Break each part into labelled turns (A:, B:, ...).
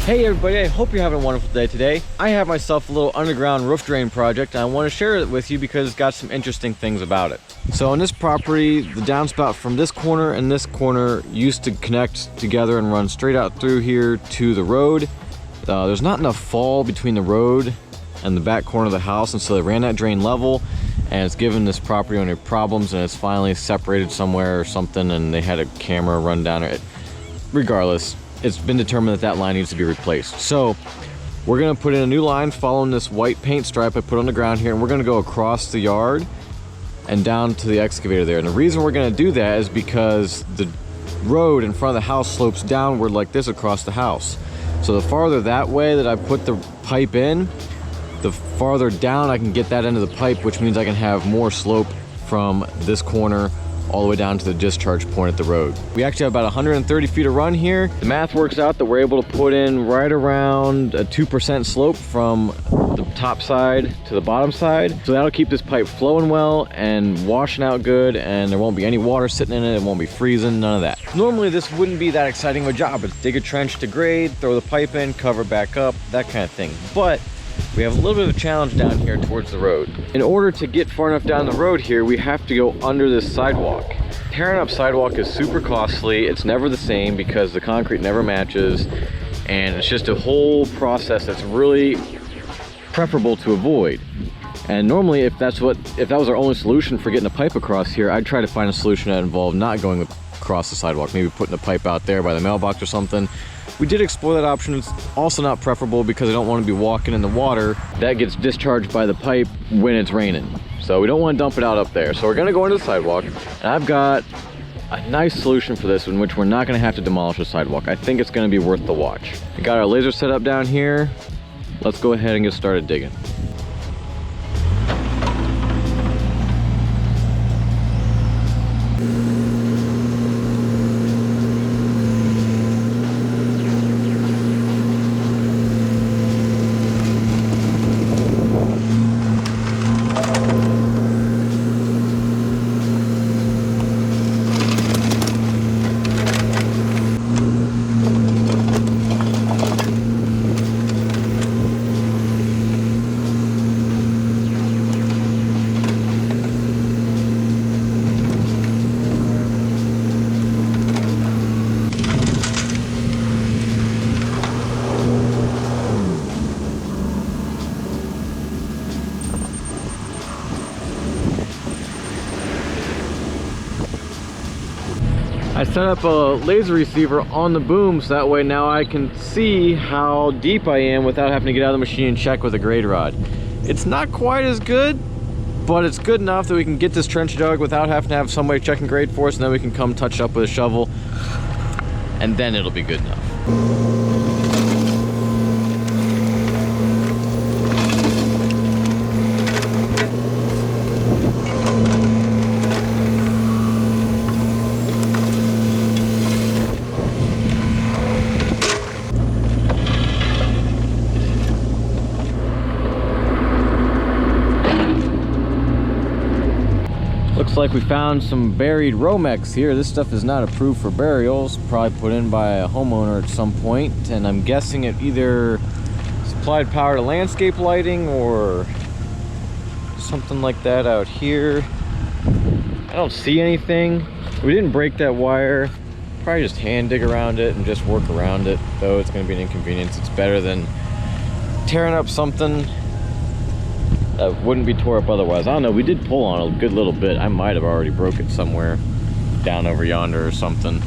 A: Hey everybody, I hope you're having a wonderful day today. I have myself a little underground roof drain project and I want to share it with you because it's got some interesting things about it. So on this property, the downspout from this corner and this corner used to connect together and run straight out through here to the road. There's not enough fall between the road and the back corner of the house, and so they ran that drain level, and it's given this property owner problems, and it's finally separated somewhere or something, and they had a camera run down it. Regardless, it's been determined that that line needs to be replaced. So we're gonna put in a new line following this white paint stripe I put on the ground here, and we're gonna go across the yard and down to the excavator there. And the reason we're gonna do that is because the road in front of the house slopes downward like this across the house. So the farther that way that I put the pipe in, the farther down I can get that end of the pipe, which means I can have more slope from this corner all the way down to the discharge point at the road. We actually have about 130 feet of run here. The math works out that we're able to put in right around a 2% slope from the top side to the bottom side. So that'll keep this pipe flowing well and washing out good, and there won't be any water sitting in it. It won't be freezing, none of that. Normally this wouldn't be that exciting of a job. It's dig a trench to grade, throw the pipe in, cover back up, that kind of thing. But we have a little bit of a challenge down here towards the road. In order to get far enough down the road here, we have to go under this sidewalk. Tearing up sidewalk is super costly. It's never the same because the concrete never matches, and it's just a whole process that's really preferable to avoid. And normally if that was our only solution for getting a pipe across here, I'd try to find a solution that involved not going across the sidewalk, maybe putting the pipe out there by the mailbox or something. We did explore that option. It's also not preferable because I don't want to be walking in the water that gets discharged by the pipe when it's raining. So we don't want to dump it out up there. So we're going to go into the sidewalk, and I've got a nice solution for this in which we're not going to have to demolish the sidewalk. I think it's going to be worth the watch. We got our laser set up down here. Let's go ahead and get started digging. I set up a laser receiver on the boom so that way now I can see how deep I am without having to get out of the machine and check with a grade rod. It's not quite as good, but it's good enough that we can get this trench dug without having to have somebody checking grade for us, and then we can come touch it up with a shovel, and then it'll be good enough. Looks like we found some buried Romex here. This stuff is not approved for burials, probably put in by a homeowner at some point, and I'm guessing it either supplied power to landscape lighting or something like that out here. I don't see anything. We didn't break that wire. Probably just hand dig around it and just work around it, though it's going to be an inconvenience. It's better than tearing up something that wouldn't be tore up otherwise. I don't know, we did pull on a good little bit. I might have already broke it somewhere down over yonder or something.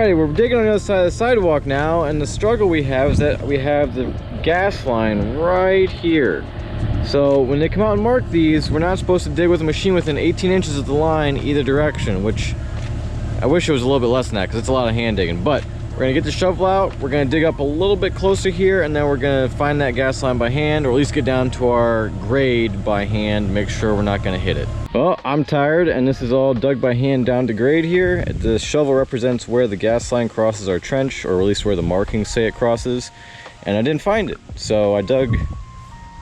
A: Alrighty, we're digging on the other side of the sidewalk now, and the struggle we have is that we have the gas line right here. So when they come out and mark these, we're not supposed to dig with a machine within 18 inches of the line either direction, which I wish it was a little bit less than that because it's a lot of hand digging. But we're gonna get the shovel out, we're gonna dig up a little bit closer here, and then we're gonna find that gas line by hand, or at least get down to our grade by hand, make sure we're not gonna hit it. Well, I'm tired, and this is all dug by hand down to grade here. The shovel represents where the gas line crosses our trench, or at least where the markings say it crosses, and I didn't find it. So I dug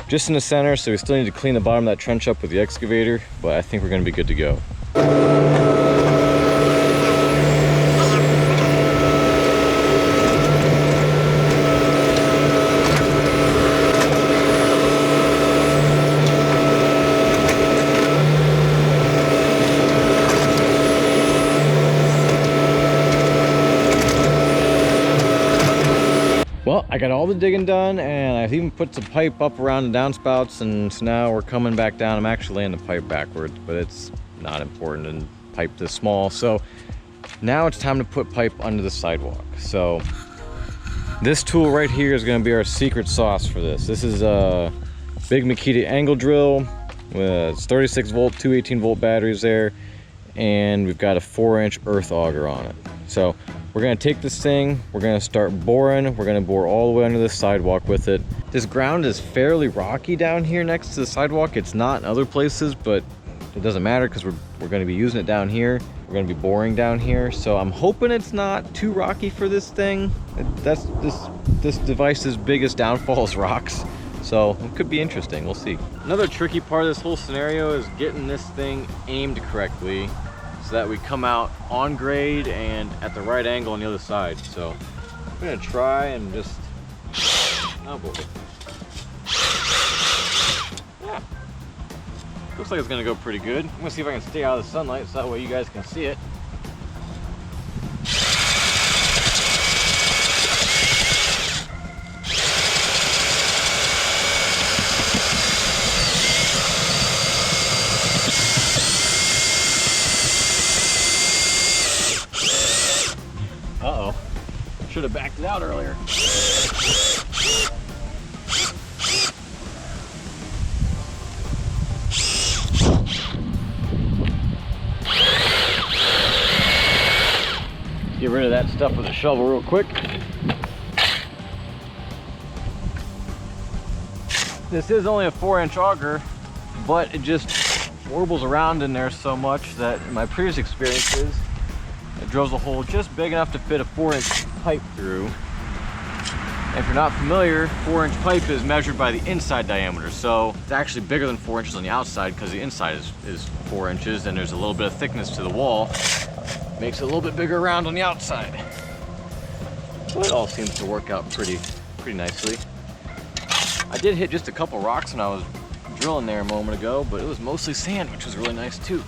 A: just in the center, so we still need to clean the bottom of that trench up with the excavator, but I think we're gonna be good to go. Well, I got all the digging done, and I've even put the pipe up around the downspouts, and so now we're coming back down. I'm actually laying the pipe backwards, but it's not important in pipe this small. So now it's time to put pipe under the sidewalk. So this tool right here is going to be our secret sauce for this. This is a big Makita angle drill with 36 volt, two 18 volt batteries there, and we've got a 4-inch earth auger on it. So we're gonna take this thing, we're gonna start boring, we're gonna bore all the way under the sidewalk with it. This ground is fairly rocky down here next to the sidewalk. It's not in other places, but it doesn't matter because we're gonna be using it down here. We're gonna be boring down here. So I'm hoping it's not too rocky for this thing. That's this device's biggest downfall is rocks. So it could be interesting, we'll see. Another tricky part of this whole scenario is getting this thing aimed correctly, so that we come out on grade and at the right angle on the other side. So I'm gonna try and just, oh boy. Yeah, looks like it's gonna go pretty good. I'm gonna see if I can stay out of the sunlight so that way you guys can see it. Uh-oh, should have backed it out earlier. Get rid of that stuff with a shovel real quick. This is only a 4-inch auger, but it just warbles around in there so much that in my previous experiences, it drills a hole just big enough to fit a 4-inch pipe through. And if you're not familiar, 4-inch pipe is measured by the inside diameter. So it's actually bigger than 4 inches on the outside because the inside is 4 inches, and there's a little bit of thickness to the wall. Makes it a little bit bigger around on the outside. So it all seems to work out pretty nicely. I did hit just a couple rocks when I was drilling there a moment ago, but it was mostly sand, which was really nice too.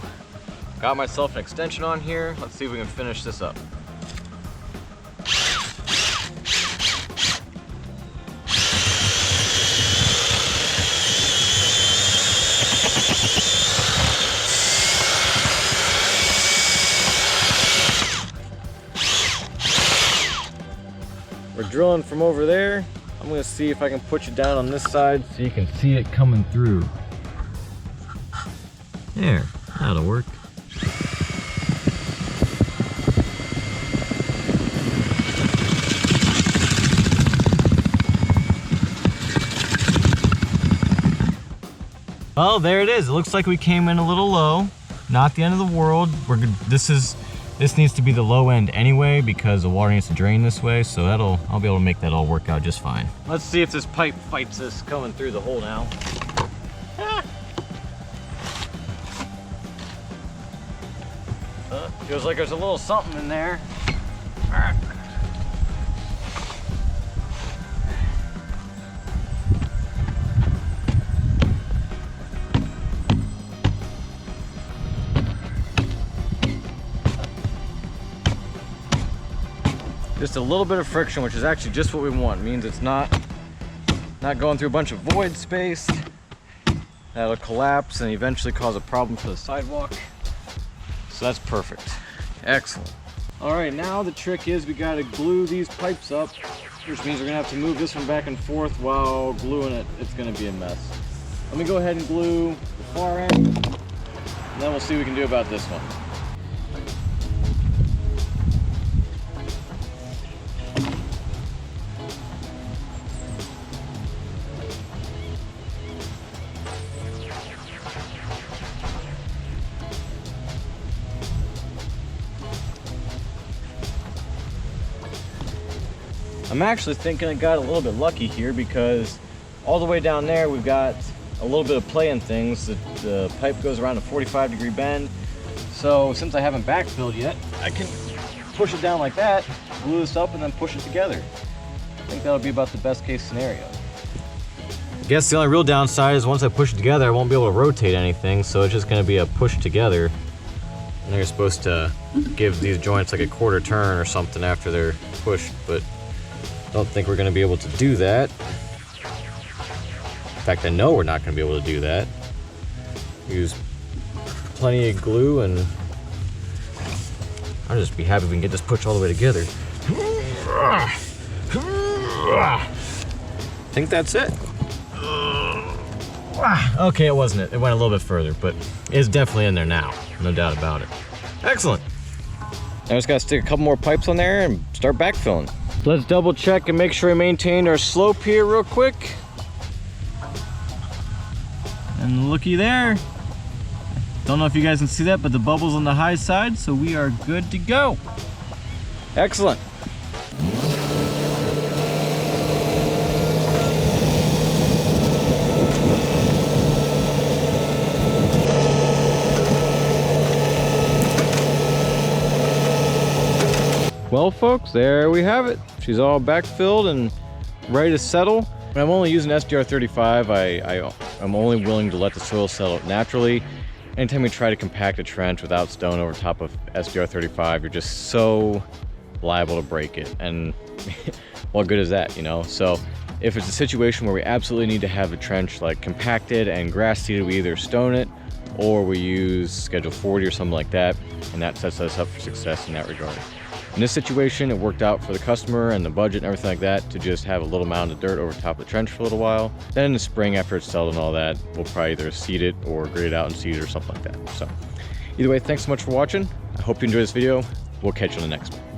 A: Got myself an extension on here. Let's see if we can finish this up. We're drilling from over there. I'm gonna see if I can put you down on this side so you can see it coming through. There, that'll work. Oh, there it is. It looks like we came in a little low. Not the end of the world. This needs to be the low end anyway because the water needs to drain this way, so I'll be able to make that all work out just fine. Let's see if this pipe fights this coming through the hole now. Feels like there's a little something in there. Just a little bit of friction, which is actually just what we want. It means it's not going through a bunch of void space that'll collapse and eventually cause a problem for the sidewalk. So that's perfect. Excellent. All right, now the trick is we gotta glue these pipes up, which means we're gonna have to move this one back and forth while gluing it. It's gonna be a mess. Let me go ahead and glue the far end, and then we'll see what we can do about this one. I'm actually thinking I got a little bit lucky here because all the way down there we've got a little bit of play in things. The pipe goes around a 45-degree bend. So since I haven't backfilled yet, I can push it down like that, glue this up, and then push it together. I think that'll be about the best case scenario. I guess the only real downside is once I push it together, I won't be able to rotate anything, so it's just gonna be a push together. And you're supposed to give these joints like a quarter turn or something after they're pushed, but don't think we're gonna be able to do that. In fact, I know we're not gonna be able to do that. Use plenty of glue and I'll just be happy we can get this pushed all the way together. I think that's it. Okay, it wasn't it. It went a little bit further, but it's definitely in there now. No doubt about it. Excellent. Now just gotta stick a couple more pipes on there and start backfilling. Let's double check and make sure we maintain our slope here real quick. And looky there. Don't know if you guys can see that, but the bubble's on the high side, so we are good to go. Excellent. Well, folks, there we have it. She's all backfilled and ready to settle. When I'm only using SDR35, I'm only willing to let the soil settle naturally. Anytime you try to compact a trench without stone over top of SDR35, you're just so liable to break it. And what good is that, you know? So if it's a situation where we absolutely need to have a trench like compacted and grass seeded, we either stone it or we use Schedule 40 or something like that, and that sets us up for success in that regard. In this situation, it worked out for the customer and the budget and everything like that to just have a little mound of dirt over top of the trench for a little while. Then in the spring, after it's settled and all that, we'll probably either seed it or grade it out and seed it or something like that. So either way, thanks so much for watching. I hope you enjoyed this video. We'll catch you on the next one.